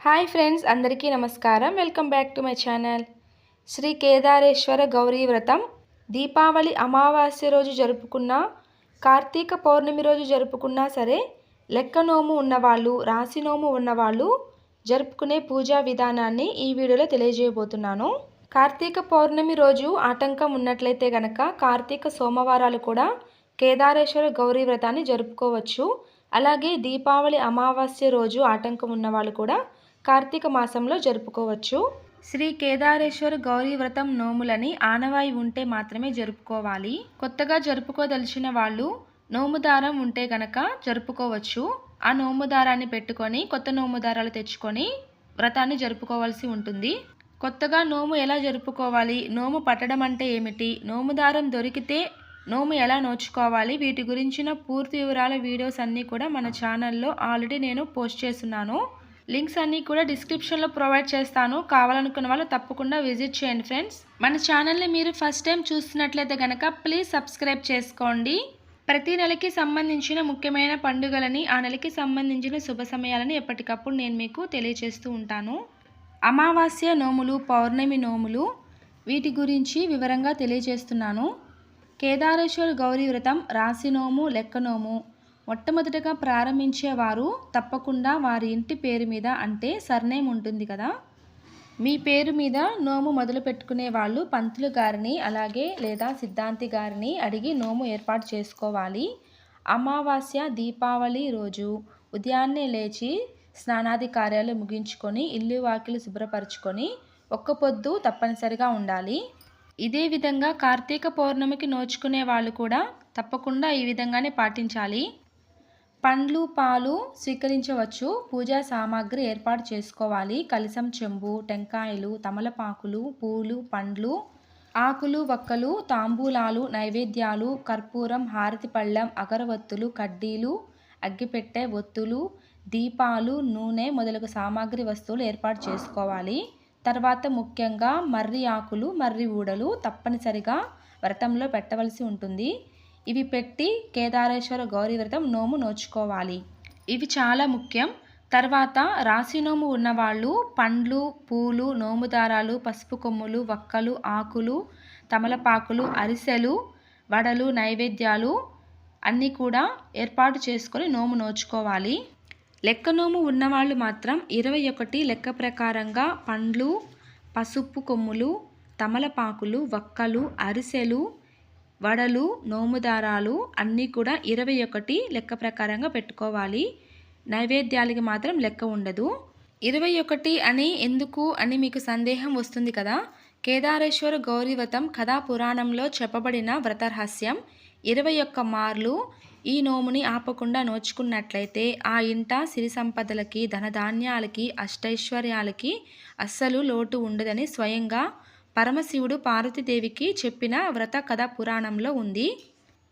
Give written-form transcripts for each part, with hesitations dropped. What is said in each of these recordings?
Hi friends, అందరికీ నమస్కారం. Welcome back to my channel. Shri Kedareshwara Gauri వ్రతం దీపావళి అమావాస్య రోజు జరుపుకున్న, కార్తీక పౌర్ణమి రోజు జరుపుకున్నా సరే, లెక్క నోము ఉన్నవాళ్ళు, రాశి నోము ఉన్నవాళ్ళు జరుపుకునే పూజా విధానాన్ని ఈ వీడియోలో తెలియజేయబోతున్నాను. కార్తీక పౌర్ణమి రోజు ఆటంకం ఉన్నట్లయితే గనక కార్తీక సోమవారాలు కూడా కేదారేశ్వర గౌరీ వ్రతాన్ని జరుపుకోవచ్చు. అలాగే దీపావళి అమావాస్య రోజు ఆటంకం ఉన్నవాళ్ళు కూడా కార్తీక మాసంలో జరుపుకోవచ్చు. శ్రీ కేదారేశ్వర గౌరీ వ్రతం నోములని ఆనవాయి ఉంటే మాత్రమే జరుపుకోవాలి. కొత్తగా జరుపుకోదలిచిన వాళ్ళు నోముదారం ఉంటే గనక జరుపుకోవచ్చు. ఆ నోముదారాన్ని పెట్టుకొని కొత్త నోముదారాలు తెచ్చుకొని వ్రతాన్ని జరుపుకోవాల్సి ఉంటుంది. కొత్తగా నోము ఎలా జరుపుకోవాలి, నోము పట్టడం అంటే ఏమిటి, నోముదారం దొరికితే నోము ఎలా నోచుకోవాలి, వీటి గురించిన పూర్తి వివరాల వీడియోస్ అన్నీ కూడా మన ఛానల్లో ఆల్రెడీ నేను పోస్ట్ చేస్తున్నాను. లింక్స్ అన్నీ కూడా డిస్క్రిప్షన్లో ప్రొవైడ్ చేస్తాను. కావాలనుకున్న వాళ్ళు తప్పకుండా విజిట్ చేయండి ఫ్రెండ్స్. మన ఛానల్ని మీరు ఫస్ట్ టైం చూస్తున్నట్లయితే కనుక ప్లీజ్ సబ్స్క్రైబ్ చేసుకోండి. ప్రతి నెలకి సంబంధించిన ముఖ్యమైన పండుగలని, ఆ నెలకి సంబంధించిన శుభ సమయాలని ఎప్పటికప్పుడు నేను మీకు తెలియజేస్తూ ఉంటాను. అమావాస్య నోములు, పౌర్ణమి నోములు, వీటి గురించి వివరంగా తెలియజేస్తున్నాను. కేదారేశ్వర గౌరీ వ్రతం రాశి నోము, లెక్క నోము మొట్టమొదటగా ప్రారంభించేవారు తప్పకుండా వారి ఇంటి పేరు మీద, అంటే సర్నేమ్ ఉంటుంది కదా, మీ పేరు మీద నోము మొదలు పెట్టుకునే వాళ్ళు పంతులు గారిని అలాగే లేదా సిద్ధాంతి గారిని అడిగి నోము ఏర్పాటు చేసుకోవాలి. అమావాస్య దీపావళి రోజు ఉదయాన్నే లేచి స్నానాది కార్యాలు ముగించుకొని ఇల్లు వాకిలు శుభ్రపరచుకొని ఒక్క పొద్దు తప్పనిసరిగా ఉండాలి. ఇదే విధంగా కార్తీక పౌర్ణమికి నోచుకునే వాళ్ళు కూడా తప్పకుండా ఈ విధంగానే పాటించాలి. పండ్లు, పాలు స్వీకరించవచ్చు. పూజా సామాగ్రి ఏర్పాటు చేసుకోవాలి. కలశం, చెంబు, టెంకాయలు, తమలపాకులు, పూలు, పండ్లు, ఆకులు, వక్కలు, తాంబూలాలు, నైవేద్యాలు, కర్పూరం, హారతి పళ్ళెం, అగరవత్తులు, కడ్డీలు, అగ్గిపెట్టె, ఒత్తులు, దీపాలు, నూనె మొదలగు సామాగ్రి వస్తువులు ఏర్పాటు చేసుకోవాలి. తర్వాత ముఖ్యంగా మర్రి ఆకులు, మర్రి ఊడలు తప్పనిసరిగా వ్రతంలో పెట్టవలసి ఉంటుంది. ఇవి పెట్టి కేదారేశ్వర గౌరీ వ్రతం నోము నోచుకోవాలి. ఇవి చాలా ముఖ్యం. తర్వాత రాశి నోము ఉన్నవాళ్ళు పండ్లు, పూలు, నోముదారాలు, పసుపు కొమ్ములు, వక్కలు, ఆకులు, తమలపాకులు, అరిసెలు, వడలు, నైవేద్యాలు అన్నీ కూడా ఏర్పాటు చేసుకొని నోము నోచుకోవాలి. లెక్క నోము ఉన్నవాళ్ళు మాత్రం 21 లెక్క ప్రకారంగా పండ్లు, పసుపు కొమ్ములు, తమలపాకులు, వక్కలు, అరిసెలు, వడలు, నోముదారాలు అన్నీ కూడా 21 లెక్క ప్రకారంగా పెట్టుకోవాలి. నైవేద్యాలకి మాత్రం లెక్క ఉండదు. 21 అని ఎందుకు అని మీకు సందేహం వస్తుంది కదా. కేదారేశ్వర గౌరీ వ్రతం కథా పురాణంలో చెప్పబడిన వ్రత రహస్యం. 21 మార్లు ఈ నోముని ఆపకుండా నోచుకున్నట్లయితే ఆ ఇంట సిరి సంపదలకి, ధనధాన్యాలకి, అష్టైశ్వర్యాలకి అస్సలు లోటు ఉండదని స్వయంగా పరమశివుడు పార్వతీదేవికి చెప్పిన వ్రత కథ పురాణంలో ఉంది.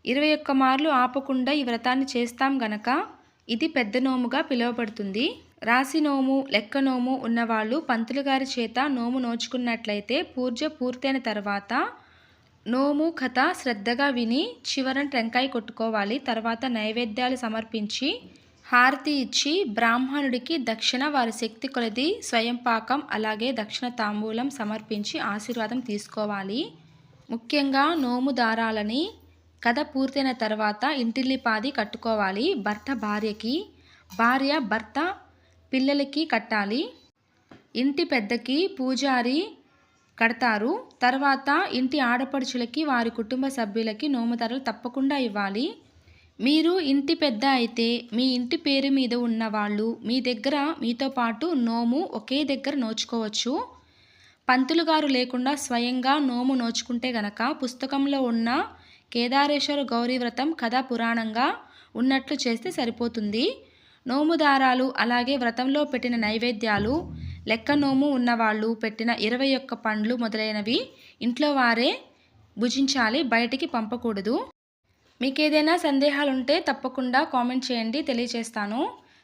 21 మార్లు ఆపకుండా ఈ వ్రతాన్ని చేస్తాం గనక ఇది పెద్ద నోముగా పిలువబడుతుంది. రాశి నోము, లెక్క నోము ఉన్నవాళ్ళు పంతులు గారి చేత నోము నోచుకున్నట్లయితే పూజ పూర్తయిన తర్వాత నోము కథ శ్రద్ధగా విని చివరన టెంకాయ కొట్టుకోవాలి. తర్వాత నైవేద్యాలు సమర్పించి హారతి ఇచ్చి బ్రాహ్మణుడికి దక్షిణ వారి శక్తి కొలది స్వయం పాకం అలాగే దక్షిణ తాంబూలం సమర్పించి ఆశీర్వాదం తీసుకోవాలి. ముఖ్యంగా నోము దారాలని కథ పూర్తయిన తర్వాత ఇంటిల్లిపాది కట్టుకోవాలి. భర్త భార్యకి, భార్య భర్త పిల్లలకి కట్టాలి. ఇంటి పెద్దకి పూజారి కడతారు. తర్వాత ఇంటి ఆడపడుచులకి, వారి కుటుంబ సభ్యులకి నోముదారాలు తప్పకుండా ఇవ్వాలి. మీరు ఇంటి పెద్ద అయితే మీ ఇంటి పేరు మీద ఉన్న వాళ్ళు మీ దగ్గర మీతో పాటు నోము ఒకే దగ్గర నోచుకోవచ్చు. పంతులు గారు లేకుండా స్వయంగా నోము నోచుకుంటే గనక పుస్తకంలో ఉన్న కేదారేశ్వర గౌరీ వ్రతం కథా పురాణంగా ఉన్నట్లు చేస్తే సరిపోతుంది. నోము దారాలు అలాగే వ్రతంలో పెట్టిన నైవేద్యాలు, లెక్క నోము ఉన్నవాళ్ళు పెట్టిన 21 పండ్లు మొదలైనవి ఇంట్లో వారే భుజించాలి, బయటికి పంపకూడదు. మీకు ఏదైనా సందేహాలు ఉంటే తప్పకుండా కామెంట్ చేయండి, తెలియజేస్తాను.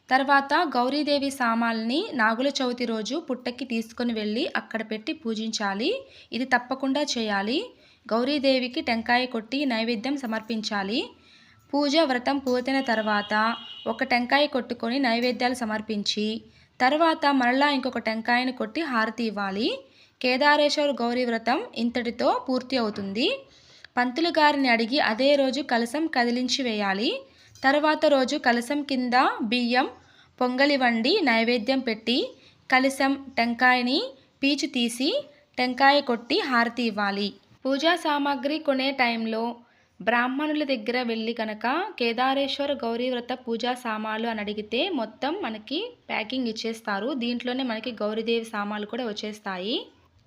తర్వాత గౌరీదేవి సామాల్ని నాగుల చవితి రోజు పుట్టకి తీసుకొని వెళ్ళి అక్కడ పెట్టి పూజించాలి. ఇది తప్పకుండా చేయాలి. గౌరీదేవికి టెంకాయ కొట్టి నైవేద్యం సమర్పించాలి. పూజ వ్రతం పూర్తయిన తర్వాత ఒక టెంకాయ కొట్టుకొని నైవేద్యాలు సమర్పించి తర్వాత మరలా ఇంకొక టెంకాయని కొట్టి హారతి ఇవ్వాలి. కేదారేశ్వర గౌరీ వ్రతం ఇంతటితో పూర్తి అవుతుంది. పంతులు గారిని అడిగి అదే రోజు కలశం కదిలించి వేయాలి. తర్వాత రోజు కలశం కింద బియ్యం పొంగలి వండి నైవేద్యం పెట్టి కలశం టెంకాయని పీచు తీసి టెంకాయ కొట్టి హారతి ఇవ్వాలి. పూజా సామాగ్రి కొనే టైంలో బ్రాహ్మణుల దగ్గర వెళ్ళి కనుక కేదారేశ్వర గౌరీ వ్రత పూజా సామాన్లు అని అడిగితే మొత్తం మనకి ప్యాకింగ్ ఇచ్చేస్తారు. దీంట్లోనే మనకి గౌరీదేవి సామాన్లు కూడా వచ్చేస్తాయి.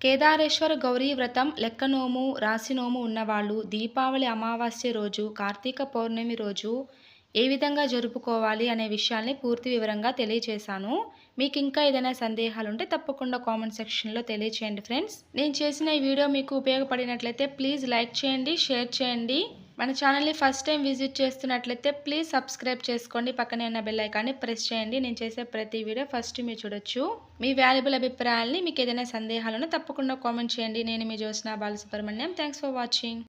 కేదారేశ్వర గౌరీ వ్రతం లెక్క నోము రాశి నోము ఉన్నవాళ్ళు దీపావళి అమావాస్య రోజు కార్తీక పౌర్ణమి రోజు ఏ విధంగా జరుపుకోవాలి అనే విషయాల్ని పూర్తి వివరంగా తెలియచేశాను. మీకు ఇంకా ఏదైనా సందేహాలు ఉంటే తప్పకుండా కామెంట్ సెక్షన్లో తెలియచేయండి ఫ్రెండ్స్. నేను చేసిన ఈ వీడియో మీకు ఉపయోగపడినట్లయితే ప్లీజ్ లైక్ చేయండి, షేర్ చేయండి. మన ఛానల్ని ఫస్ట్ టైం విజిట్ చేస్తున్నట్లయితే ప్లీజ్ సబ్స్క్రైబ్ చేసుకోండి. పక్కనే ఉన్న బెల్ ఐకాన్ని ప్రెస్ చేయండి. నేను చేసే ప్రతి వీడియో ఫస్ట్ మీరు చూడొచ్చు. మీ వాల్యుబుల్ అభిప్రాయాల్ని మీకు ఏదైనా సందేహాలను తప్పకుండా కామెంట్ చేయండి. నేను మీ Jyotsna Balasubramaniam. Thanks for watching.